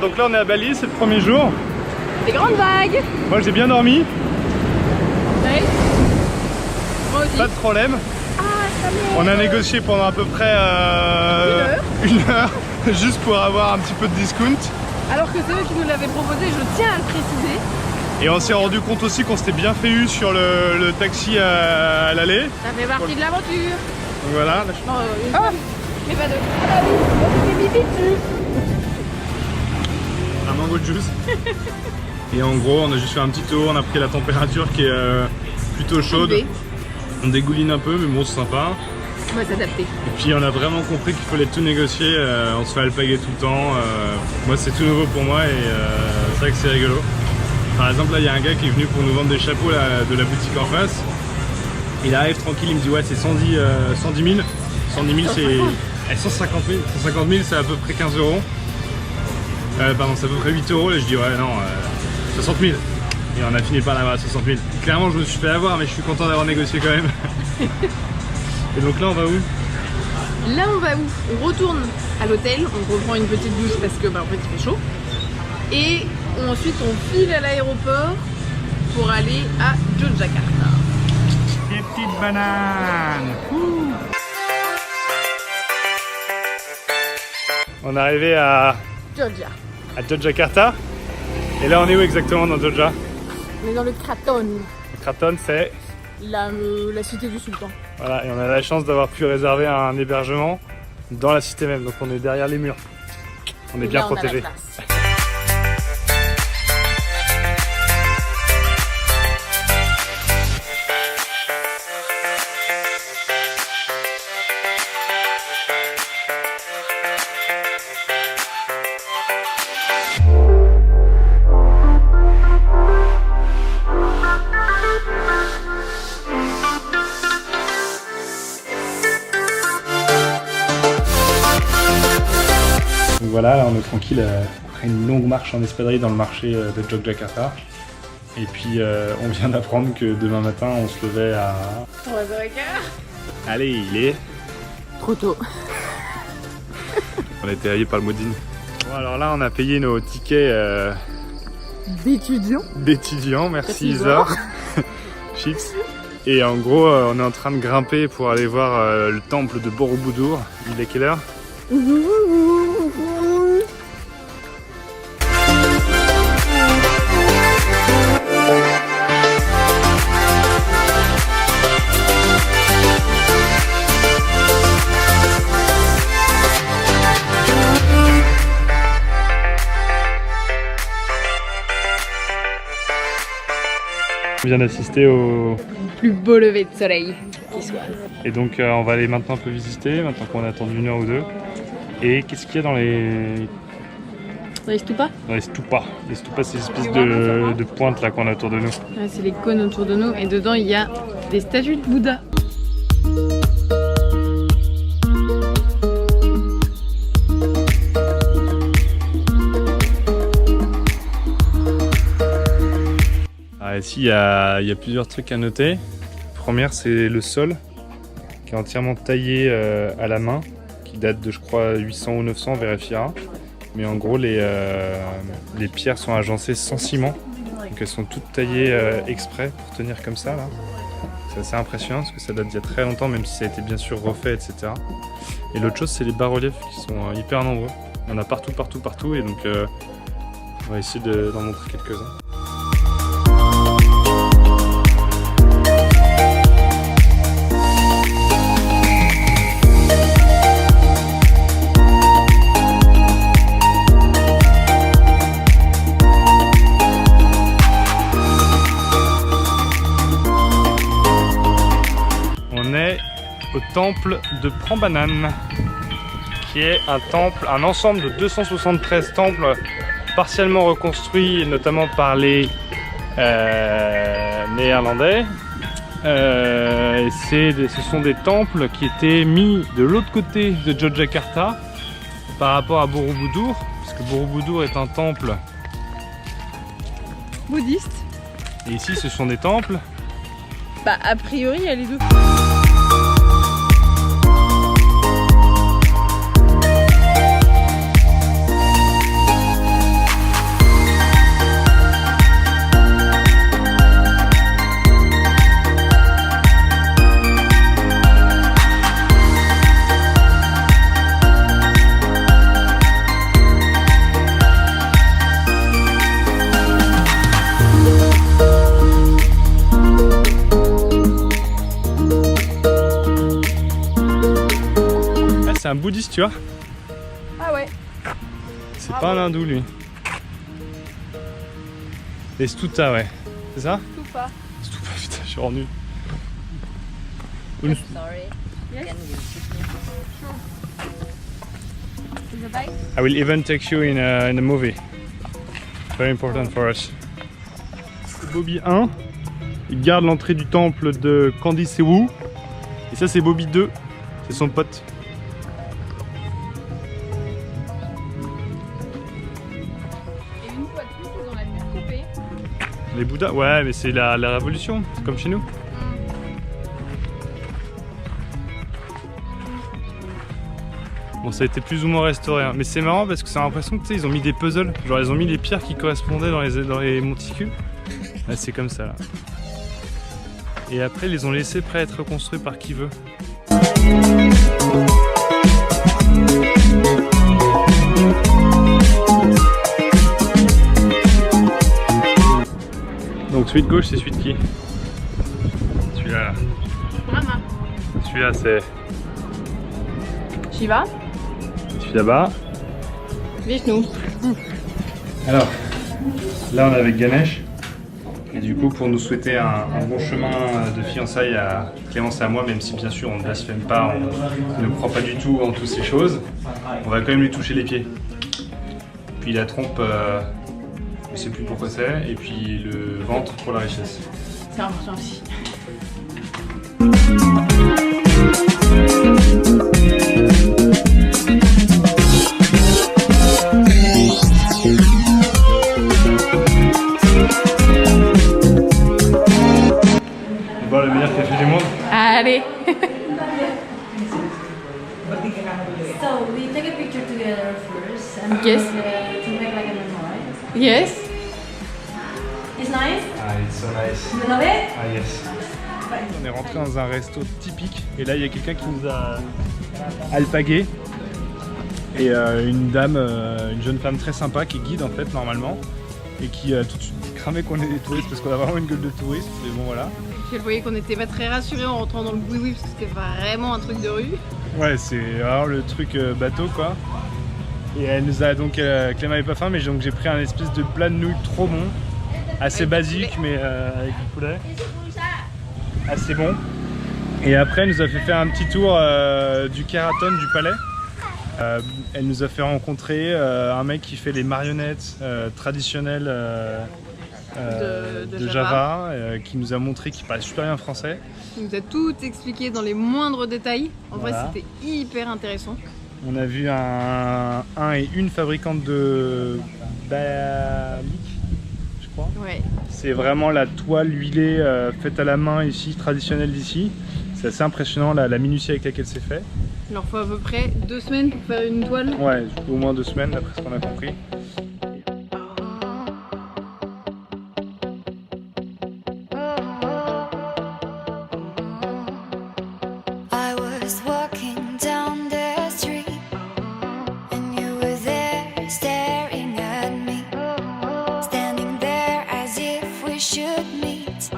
donc là on est à Bali, c'est le premier jour. Des grandes vagues. Moi j'ai bien dormi. Ouais. Moi aussi. Pas de problème. On a négocié pendant à peu près une heure juste pour avoir un petit peu de discount. Alors que c'est eux qui nous l'avaient proposé, je tiens à le préciser. Et on s'est rendu compte aussi qu'on s'était bien fait eu sur le taxi à l'aller. Ça fait partie de l'aventure. Donc voilà. Mais pas de... Ah oui, on fait pipi dessus. Un mango juice. Et en gros on a juste fait un petit tour, on a pris la température qui est plutôt chaude. On dégouline un peu mais bon c'est sympa. On va s'adapter. Et puis on a vraiment compris qu'il fallait tout négocier, on se fait alpaguer tout le temps. Moi c'est tout nouveau pour moi et c'est vrai que c'est rigolo. Par exemple là il y a un gars qui est venu pour nous vendre des chapeaux là, de la boutique en face. Il arrive tranquille, il me dit ouais c'est 110 000. 110 000 c'est 150 000. 150 000 c'est à peu près 15 euros. Pardon c'est à peu près 8 euros. Et je dis ouais non 60 000. Et on a fini par l'avoir à 60 000. Clairement je me suis fait avoir mais je suis content d'avoir négocié quand même. Et donc là on va où? Là on va où? On retourne à l'hôtel, on reprend une petite douche parce que en fait il fait chaud. Et ensuite on file à l'aéroport pour aller à Yogyakarta. Des petites bananes. On est arrivé à Yogyakarta. Et là on est où exactement dans Jogja? On est dans le Kraton. Le Kraton c'est la cité du sultan. Voilà, et on a la chance d'avoir pu réserver un hébergement dans la cité même, donc on est derrière les murs. On est bien protégé. Voilà, là on est tranquille après une longue marche en espadrille dans le marché de Yogyakarta. Et puis on vient d'apprendre que demain matin on se levait à 3h15. Allez, il est trop tôt. On a été réveillés par le Modine. Bon alors là on a payé nos tickets d'étudiants, merci Isa. Chips. Et en gros on est en train de grimper pour aller voir le temple de Borobudur. Il est quelle heure? On vient d'assister au plus beau lever de soleil qui soit. Et donc on va aller maintenant un peu visiter, maintenant qu'on a attendu une heure ou deux. Et qu'est-ce qu'il y a dans les... Dans les stupas? Dans les stupas. Les stupas c'est des espèces de pointes là qu'on a autour de nous. Ouais, c'est les cônes autour de nous et dedans il y a des statues de Bouddha. Ici il y a plusieurs trucs à noter. Première c'est le sol qui est entièrement taillé à la main, qui date de je crois 800 ou 900, on vérifiera. Mais en gros les pierres sont agencées sans ciment, donc elles sont toutes taillées exprès pour tenir comme ça là. C'est assez impressionnant parce que ça date d'il y a très longtemps, même si ça a été bien sûr refait, etc. Et l'autre chose c'est les bas-reliefs qui sont hyper nombreux. Il y en a partout et donc on va essayer d'en montrer quelques-uns. Au temple de Prambanan, qui est un ensemble de 273 temples partiellement reconstruits, notamment par les Néerlandais. Ce sont des temples qui étaient mis de l'autre côté de Yogyakarta par rapport à Borobudur, parce que Borobudur est un temple bouddhiste. Et ici, ce sont des temples. Bah, a priori, il y a les deux. un bouddhiste, tu vois. Ah ouais. C'est pas un hindou, lui. Les Stuta, ouais. C'est ça? Stupa. Stupa, putain, je suis rendu. Sorry. Yes. Can you sit me? Is it bite? I will even take you in a movie. Very important for us. Bobby 1, il garde l'entrée du temple de Kandisewu. Et ça, c'est Bobby 2, c'est son pote. Et une fois de plus, ils ont la tête coupée. Les Bouddhas, ouais, mais c'est la révolution, c'est comme chez nous. Bon, ça a été plus ou moins restauré, hein. Mais c'est marrant parce que c'est l'impression que tu sais, ils ont mis des puzzles. Genre, ils ont mis les pierres qui correspondaient dans les monticules. Là, c'est comme ça, là. Et après, ils les ont laissés prêts à être reconstruits par qui veut. Donc, celui de gauche, c'est celui de qui? Celui-là, là. Brahma. Celui-là, c'est Shiva. celui là-bas. Vishnu. Alors, là, on est avec Ganesh. Et du coup, pour nous souhaiter un bon chemin de fiançailles à Clémence et à moi, même si bien sûr on ne blasphème pas, on ne croit pas du tout en toutes ces choses, on va quand même lui toucher les pieds. Puis la trompe, je ne sais plus pourquoi c'est, et puis le ventre pour la richesse. C'est important aussi. On va boire le meilleur café du monde. Allez. So we take a picture together first and Yes. to make like a memory. Yes. It's nice. Ah, it's so nice. You love it? Ah, yes. On est rentré dans un resto typique et là il y a quelqu'un qui nous a alpagué et une dame, une jeune femme très sympa qui est guide en fait normalement et qui a tout de suite cramé qu'on est des touristes parce qu'on a vraiment une gueule de touriste, mais bon voilà. Puis elle voyait qu'on n'était pas très rassurés en rentrant dans le boui-boui parce que c'était vraiment un truc de rue. Ouais, c'est vraiment le truc bateau quoi. Et elle nous a donc, Clément avait pas faim, mais donc j'ai pris un espèce de plat de nouilles trop bon, assez Avec basique mais avec du poulet. Assez bon. Et après, elle nous a fait faire un petit tour du Keraton, du palais. Elle nous a fait rencontrer un mec qui fait les marionnettes traditionnelles De de Java, qui nous a montré qu'il parlait super bien français. Il nous a tout expliqué dans les moindres détails. En Voilà. vrai, c'était hyper intéressant. On a vu un et une fabricante de balik, je crois. Ouais. C'est vraiment la toile huilée faite à la main ici, traditionnelle d'ici. C'est assez impressionnant la minutie avec laquelle c'est fait. Il leur faut à peu près 2 semaines pour faire une toile. Ouais, au moins 2 semaines d'après ce qu'on a compris. I was walking down the street and you were there staring at me, standing there as if we should meet,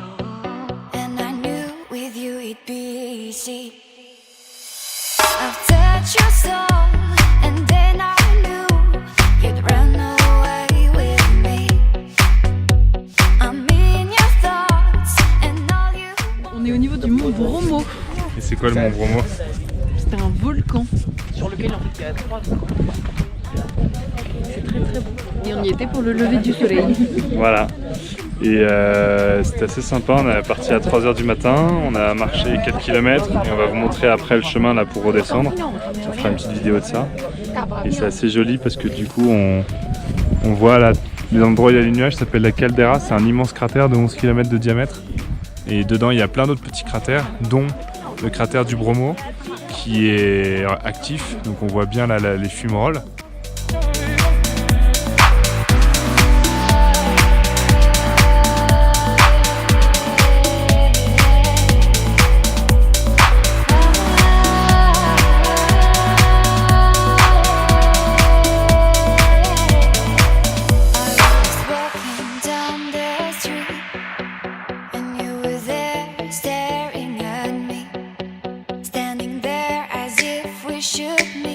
and I knew with you it'd be easy. I've touched your soul and then I knew you'd run away with me. I'm in your thoughts and all you On est au niveau du mont Bromo. Et c'est quoi le Mont Bromo? C'était un volcan sur lequel en fait il y a 3 volcans. C'est très très beau. Et on y était pour le lever du soleil. Voilà. Et c'était assez sympa, on est parti à 3h du matin, on a marché 4 km et on va vous montrer après le chemin là pour redescendre. On fera une petite vidéo de ça. Et c'est assez joli parce que du coup on voit là les endroits où il y a les nuages, ça s'appelle la Caldera, c'est un immense cratère de 11 km de diamètre. Et dedans il y a plein d'autres petits cratères, dont le cratère du Bromo qui est actif, donc on voit bien là les fumerolles. walking down the street and you were there staring at me, standing there as if we should meet.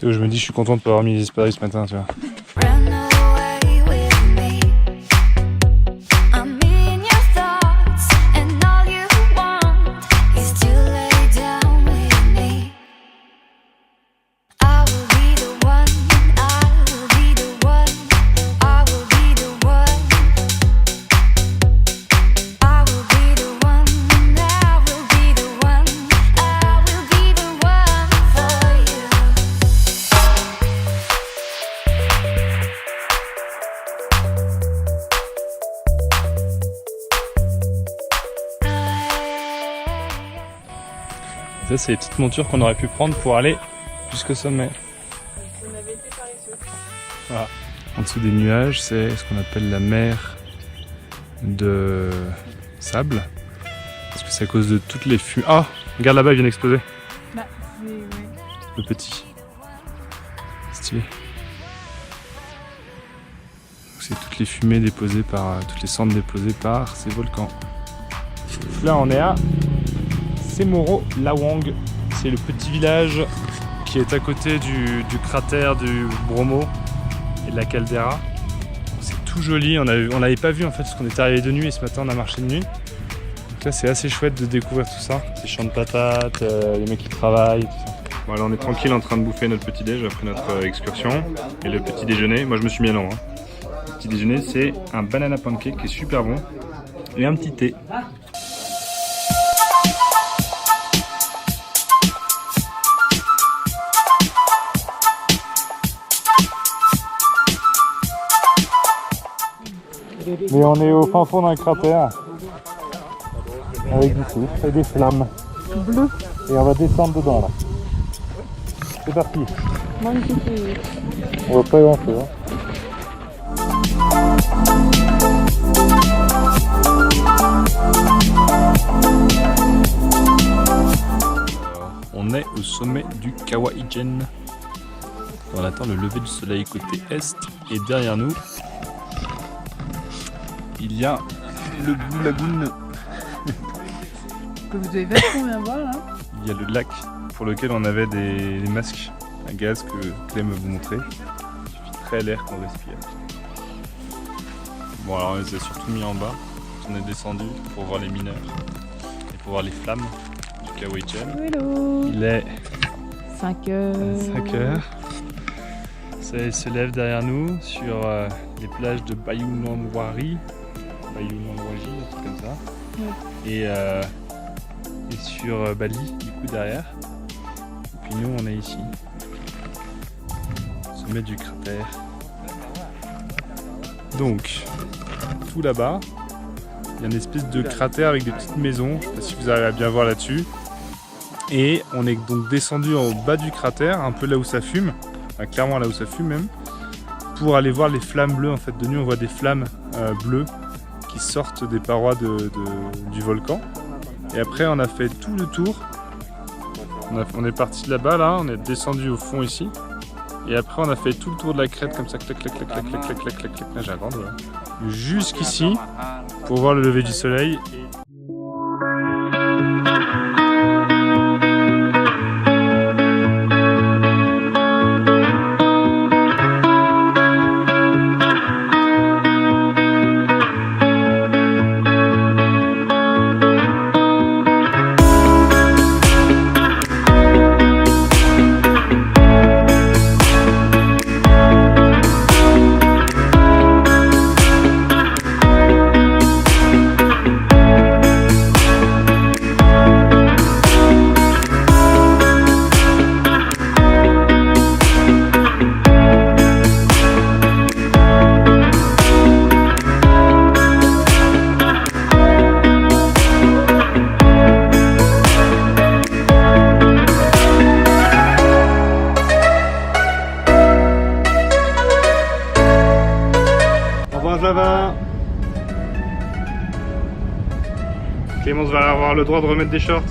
C'est où je me dis je suis content de pas avoir mis les espadrilles ce matin, tu vois. Run away with me. I'm in your thoughts, and all you want is to lay down with me. I will be the one, I will be the one, I will be the one. I will be the one, I will be the one, I will be the one for you. Ça, c'est les petites montures qu'on aurait pu prendre pour aller jusqu'au sommet. On avait été paresseux. Voilà. En dessous des nuages, c'est ce qu'on appelle la mer de sable. Parce que c'est à cause de toutes les fumées. Ah, regarde là-bas, il vient d'exploser. Bah, c'est... ouais. Le petit. Stylé. C'est toutes les fumées déposées par... toutes les cendres déposées par ces volcans. Là, on est à Semoro Lawang. C'est le petit village qui est à côté du cratère du Bromo et de la caldeira. C'est tout joli. On l'avait pas vu en fait parce qu'on était arrivé de nuit et ce matin on a marché de nuit. Donc là, c'est assez chouette de découvrir tout ça. Ces champs de patates, les mecs qui travaillent, tout ça. Voilà, on est tranquille en train de bouffer notre petit déj après notre excursion. Et le petit déjeuner, moi je me suis mis à l'an. Le petit déjeuner, c'est un banana pancake qui est super bon et un petit thé. Mais on est au fin fond d'un cratère avec du souffle et des flammes bleues et on va descendre dedans là. C'est parti. On voit pas grand chose. On est au sommet du Kawaïjen. On attend le lever du soleil côté est et derrière nous il y a le Blue Lagoon. Que vous devez vachement bien voir là. Il y a le lac pour lequel on avait des masques à gaz que Clem vous montrer. Il suffit très à l'air qu'on respire. Bon alors on les a surtout mis en bas. On est descendu pour voir les mineurs et pour voir les flammes du Kawaïjen. Hello. Il est 5 heures. 5 heures. Ça se lève derrière nous sur les plages de Bayunanwari. Bayunanwaji, un truc comme ça. Ouais. Et sur Bali, du coup derrière. Et puis nous on est ici. Au sommet du cratère. Donc, tout là-bas, il y a une espèce de cratère avec des petites maisons. Je ne sais pas si vous arrivez à bien voir là-dessus. Et on est donc descendu en bas du cratère, un peu là où ça fume. Enfin, clairement là où ça fume même. Pour aller voir les flammes bleues. En fait, de nuit on voit des flammes bleues qui sortent des parois du volcan. Et après on a fait tout le tour. On est parti de là-bas, là, on est descendu au fond ici. Et après on a fait tout le tour de la crête comme ça, clac clac clac clac clac clac clac clac clac. Là j'ai un grand doigt. Jusqu'ici pour voir le lever du soleil. Clémence va avoir le droit de remettre des shorts.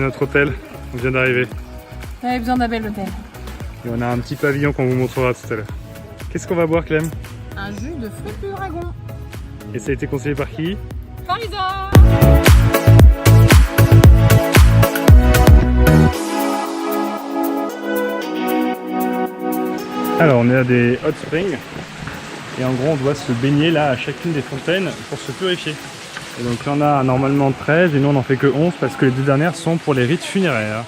notre hôtel. On vient d'arriver. On avait besoin d'un bel hôtel. Et on a un petit pavillon qu'on vous montrera tout à l'heure. Qu'est-ce qu'on va boire, Clem? Un jus de fruits du dragon. Et ça a été conseillé par qui? Farisa. Alors on est à des hot springs. Et en gros on doit se baigner là à chacune des fontaines pour se purifier. Et donc il y en a normalement 13 et nous on en fait que 11 parce que les 2 dernières sont pour les rites funéraires.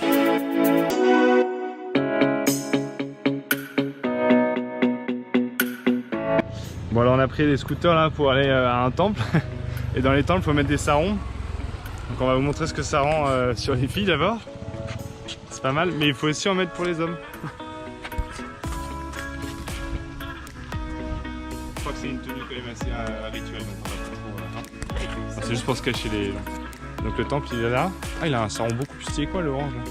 Bon alors on a pris des scooters là pour aller à un temple. Et dans les temples il faut mettre des sarons. Donc on va vous montrer ce que ça rend sur les filles d'abord. C'est pas mal, mais il faut aussi en mettre pour les hommes. Je crois que c'est une tenue quand même assez rituelle, donc on va pas trop... C'est juste pour se cacher les... Donc le temple il est là. Ah il a un saron beaucoup plus stylé quoi, l'orange là.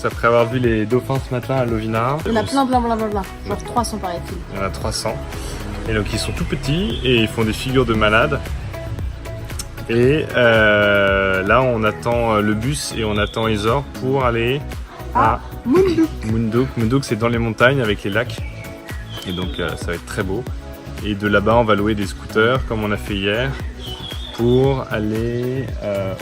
Après avoir vu les dauphins ce matin à Lovina. Il y en a plein. Genre 300 paraît-il. Il y en a 300. Et donc ils sont tout petits et ils font des figures de malades. Et là on attend le bus et on attend Isor pour aller à Munduk. Munduk c'est dans les montagnes avec les lacs. Et donc ça va être très beau. Et de là-bas on va louer des scooters comme on a fait hier pour aller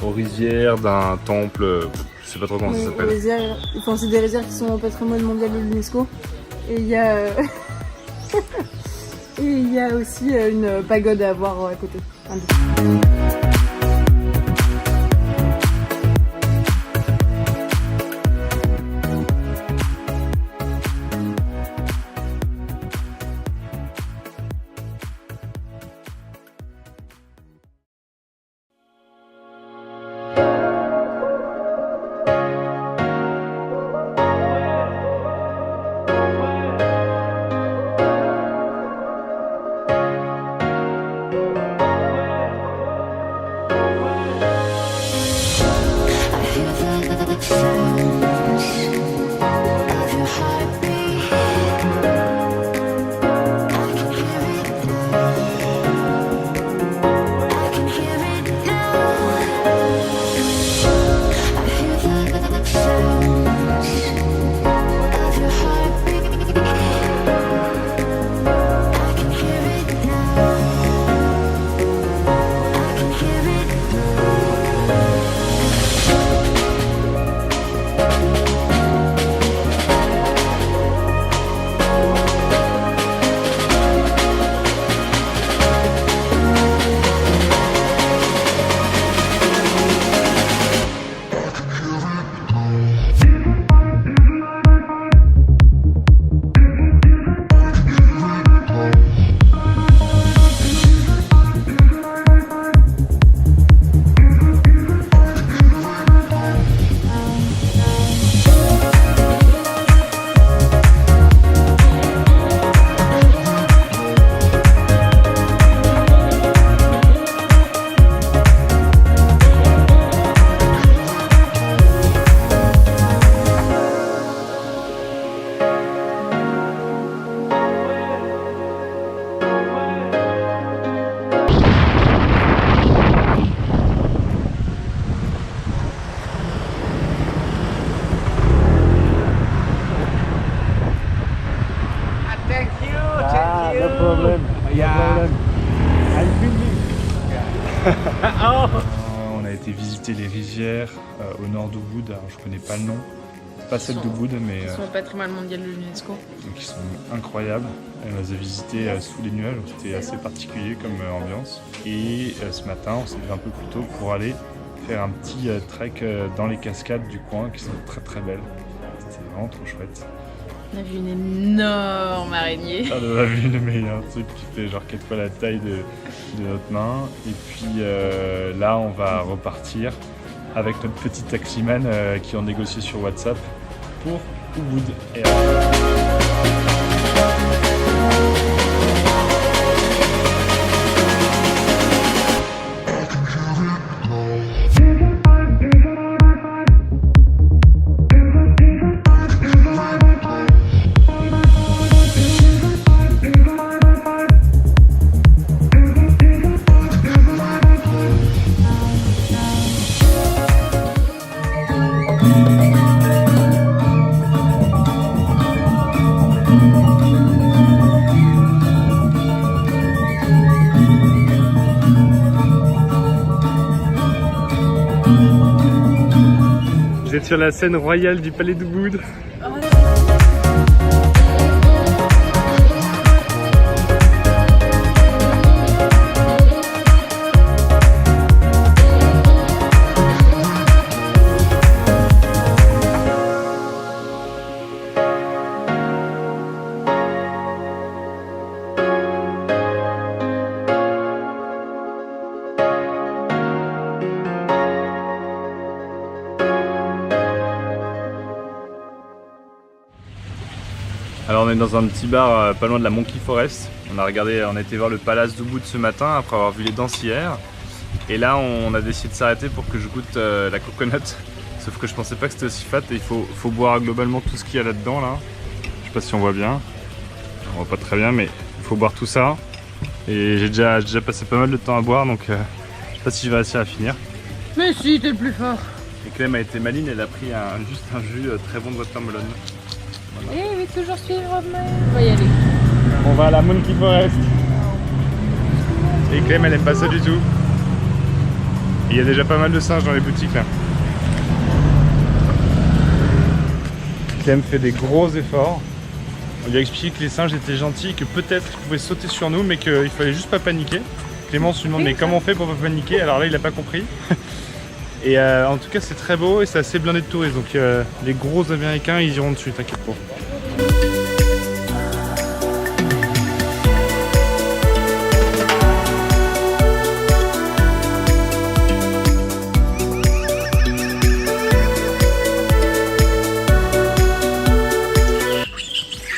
aux rizières d'un temple. Je sais pas trop comment ça s'appelle. Enfin, c'est des rizières qui sont au patrimoine mondial de l'UNESCO. Et il y a et il y a aussi une pagode à voir à côté. On a été visiter les rizières au nord d'Ubud. Alors je connais pas le nom, pas celle d'Ubud, mais Ils sont au patrimoine mondial de l'UNESCO. donc ils sont incroyables. On les a visités sous les nuages, c'était assez particulier comme ambiance. Et ce matin, on s'est levé un peu plus tôt pour aller faire un petit trek dans les cascades du coin qui sont très très belles. C'était volcan, trop chouette. On a vu une énorme araignée. Ah, on a vu le meilleur truc qui fait genre 4 fois la taille de notre main. Et puis là, on va repartir avec notre petit taximan qui ont négocié sur WhatsApp pour Ubud. Et vous êtes sur la scène royale du palais d'Ubud. Alors on est dans un petit bar pas loin de la Monkey Forest. On a été voir le palace d'Ubud ce matin après avoir vu les danses hier. Et là on a décidé de s'arrêter pour que je goûte la coconut. Sauf que je pensais pas que c'était aussi fat et il faut boire globalement tout ce qu'il y a là-dedans là. Je sais pas si on voit bien. On voit pas très bien mais il faut boire tout ça. Et j'ai déjà passé pas mal de temps à boire donc je sais pas si je vais réussir à finir. Mais si, t'es le plus fort. Et Clem a été maligne, elle a pris juste un jus très bon de watermelon. Et il va toujours suivre, mais on va y aller. On va à la Monkey Forest. Et Clem elle aime pas ça du tout. Il y a déjà pas mal de singes dans les boutiques là. Clem fait des gros efforts. On lui a expliqué que les singes étaient gentils, que peut-être ils pouvaient sauter sur nous mais qu'il fallait juste pas paniquer. Clémence lui demande mais comment on fait pour pas paniquer? Alors là il a pas compris. Et en tout cas c'est très beau et c'est assez blindé de touristes, donc les gros américains ils iront dessus, t'inquiète pas.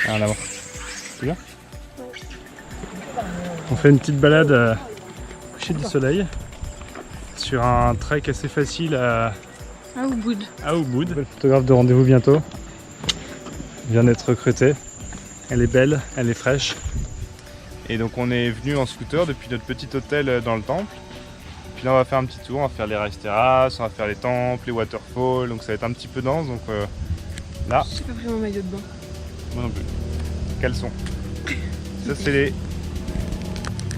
Ah, en avant. C'est bien? On fait une petite balade au coucher du soleil. Sur un trek assez facile à Ubud. Le photographe de rendez-vous bientôt vient d'être recruté. Elle est belle, elle est fraîche. Et donc on est venu en scooter depuis notre petit hôtel dans le temple. Puis là on va faire un petit tour, on va faire les rice terraces, on va faire les temples, les waterfalls. Donc ça va être un petit peu dense. Donc là. J'ai pas pris mon maillot de bain. Moi non plus. Caleçon. Ça c'est les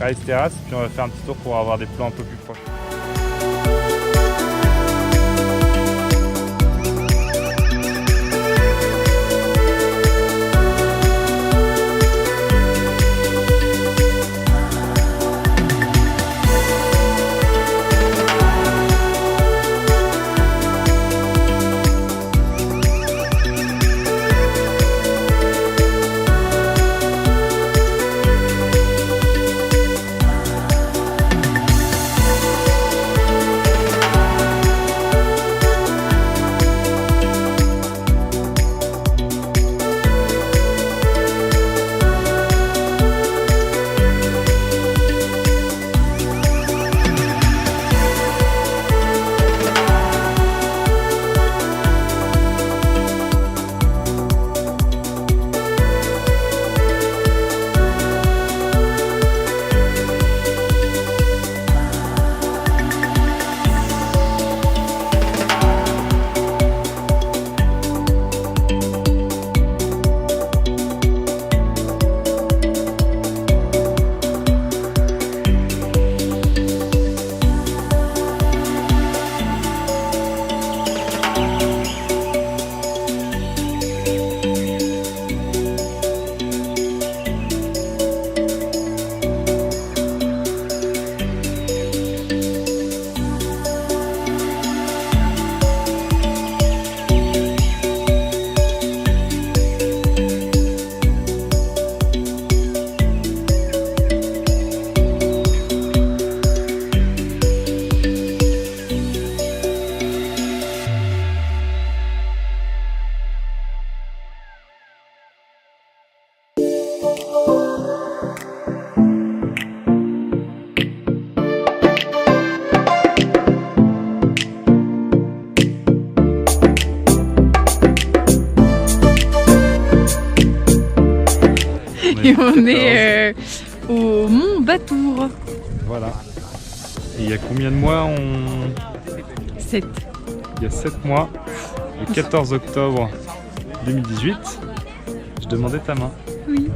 rice terraces. Puis on va faire un petit tour pour avoir des plans un peu plus proches. Et on est au Mont Batour. Voilà. Et il y a combien de mois 7. Il y a 7 mois, le 14 octobre 2018, je demandais ta main. Oui.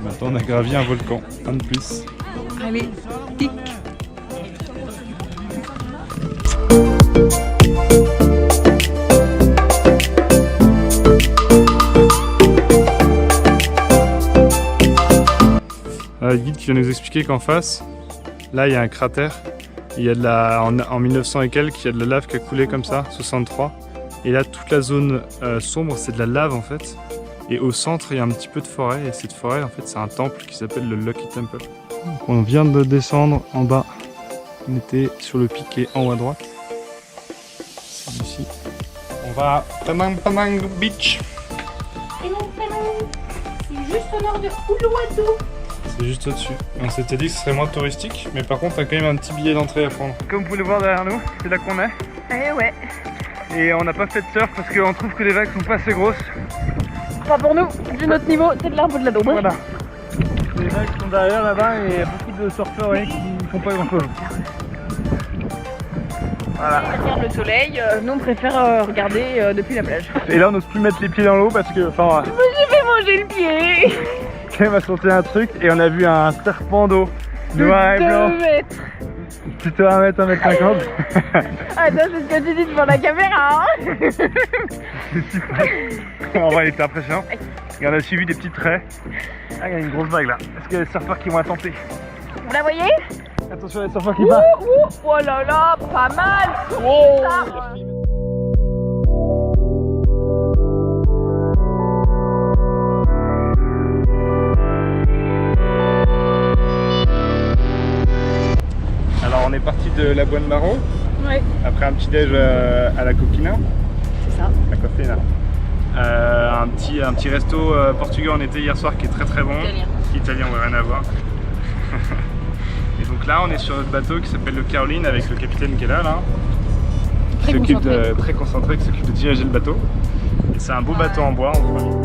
Maintenant on a gravi un volcan, un de plus. Allez, tic. Le guide qui vient nous expliquer qu'en face, là il y a un cratère. Il y a de la, en 1900 et quelques, il y a de la lave qui a coulé comme ça, 63. Et là, toute la zone sombre, c'est de la lave en fait. Et au centre, il y a un petit peu de forêt. Et cette forêt, en fait, c'est un temple qui s'appelle le Lucky Temple. Donc, on vient de descendre en bas. On était sur le piquet en haut à droite. C'est ici. On va à Penang Beach. C'est juste au nord de Uluwatu. C'est juste au-dessus. On s'était dit que ce serait moins touristique, mais par contre, on a quand même un petit billet d'entrée à prendre. Comme vous pouvez le voir derrière nous, c'est là qu'on est. Eh ouais. Et on n'a pas fait de surf parce qu'on trouve que les vagues sont pas assez grosses. Pas pour nous, vu notre niveau, c'est de l'arbre de la daube. Voilà. Les vagues sont derrière là-bas et il y a beaucoup de surfeurs qui font pas grand-chose. Voilà. On regarde le soleil, nous on préfère regarder depuis la plage. Et là on n'ose plus mettre les pieds dans l'eau parce que, enfin, J'ai fait manger le pied. elle m'a sorti un truc et on a vu un serpent d'eau noir et blanc. 2 mètres. Plutôt 1m, 1m50. Attends, c'est ce que tu dis devant la caméra. En vrai, il était impressionnant. Et on a suivi des petits traits. Ah, il y a une grosse vague là. Est-ce qu'il y a des surfeurs qui vont attenter? Vous la voyez? Attention, les surfeurs qui partent. Oh là là, pas mal. Oh. Alors, on est parti de la Boine Barreau. Ouais, Après un petit déj à la Coquina. c'est ça. À Coquina. Un petit resto portugais en été hier soir qui est très très bon. Italien, ouais, rien à voir. Et donc là, on est sur notre bateau qui s'appelle le Caroline avec le capitaine qui est là. Très concentré. Très concentré, qui s'occupe de diriger le bateau. Et c'est un beau bateau en bois, on voit.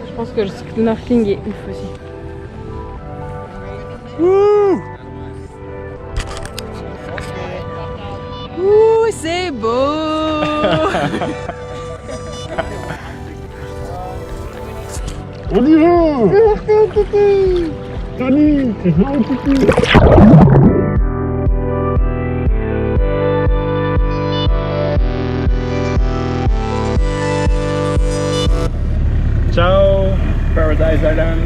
Je pense que le snorkeling est ouf aussi. Ouh, Ouh, c'est beau. on y va. Tony, c'est bon, Kiki. Ciao, Paradise Island.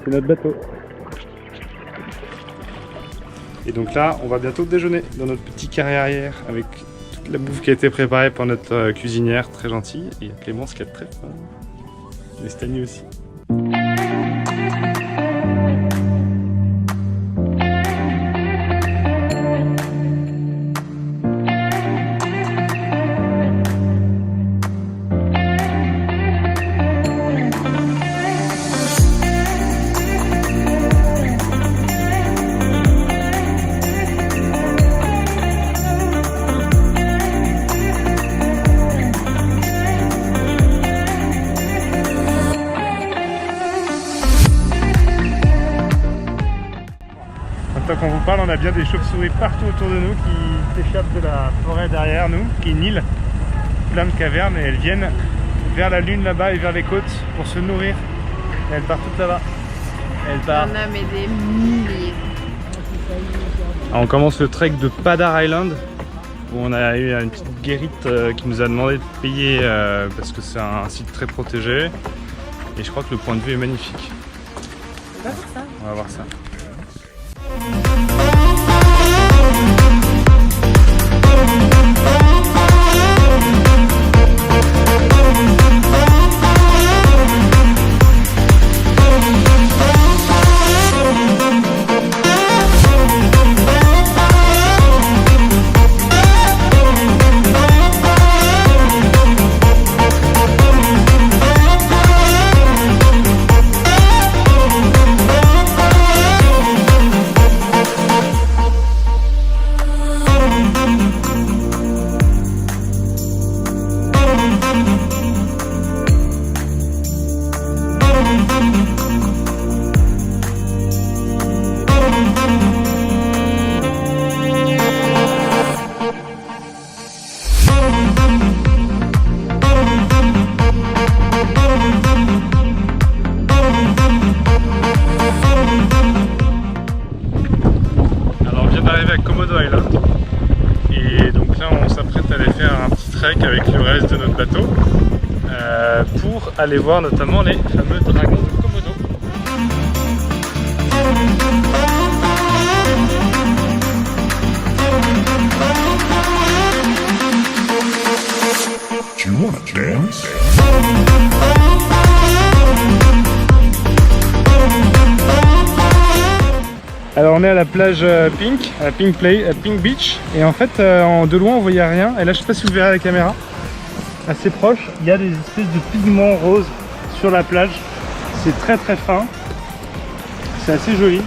C'est notre bateau. Et donc là, on va bientôt déjeuner dans notre petit carré arrière avec toute la bouffe qui a été préparée par notre cuisinière très gentille. Et il y a Clémence qui a très faim. Et Stani aussi. Tant qu'on vous parle, on a bien des chauves-souris partout autour de nous qui s'échappent de la forêt derrière nous, qui est une île, plein de cavernes, et elles viennent vers la lune là-bas et vers les côtes pour se nourrir. Et elles partent toutes là-bas. Elles partent. On a mais des milliers. Alors on commence le trek de Padar Island, où on a eu une petite guérite qui nous a demandé de payer parce que c'est un site très protégé. Et je crois que le point de vue est magnifique. On va voir ça. On va voir ça. pour aller voir notamment les fameux dragons de Komodo. Do you wanna dance? Alors on est à la plage Pink, à Pink Beach, et en fait de loin on voyait rien, et là je sais pas si vous verrez à la caméra, assez proche, il y a des espèces de pigments roses sur la plage, c'est très très fin, c'est assez joli,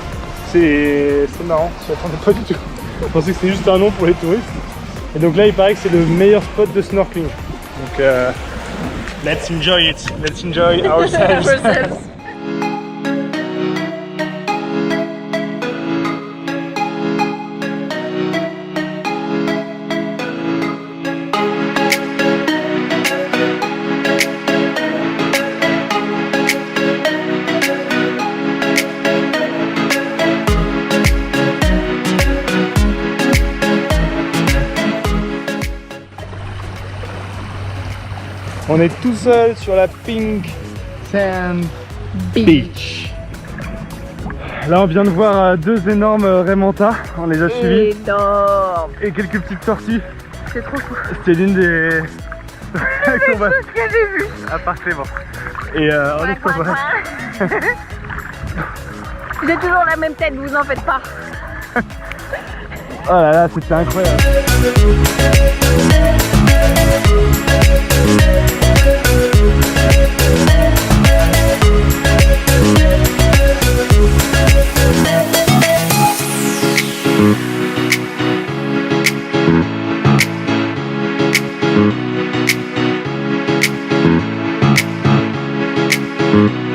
c'est marrant, je m'attendais pas du tout, je pensais que c'était juste un nom pour les touristes, et donc là il paraît que c'est le meilleur spot de snorkeling, donc let's enjoy it, let's enjoy ourselves. On est tout seul sur la Pink Sand Beach. Là on vient de voir deux énormes raimentas, on les a suivis. Énorme. Et quelques petites tortues. C'est trop cool. C'était l'une des... qu'on va... Ce que j'ai vu. Ah parfait bon. Et on est pas mal. J'ai toujours la même tête, vous en faites pas. Oh là là, c'était incroyable. Mm-hmm.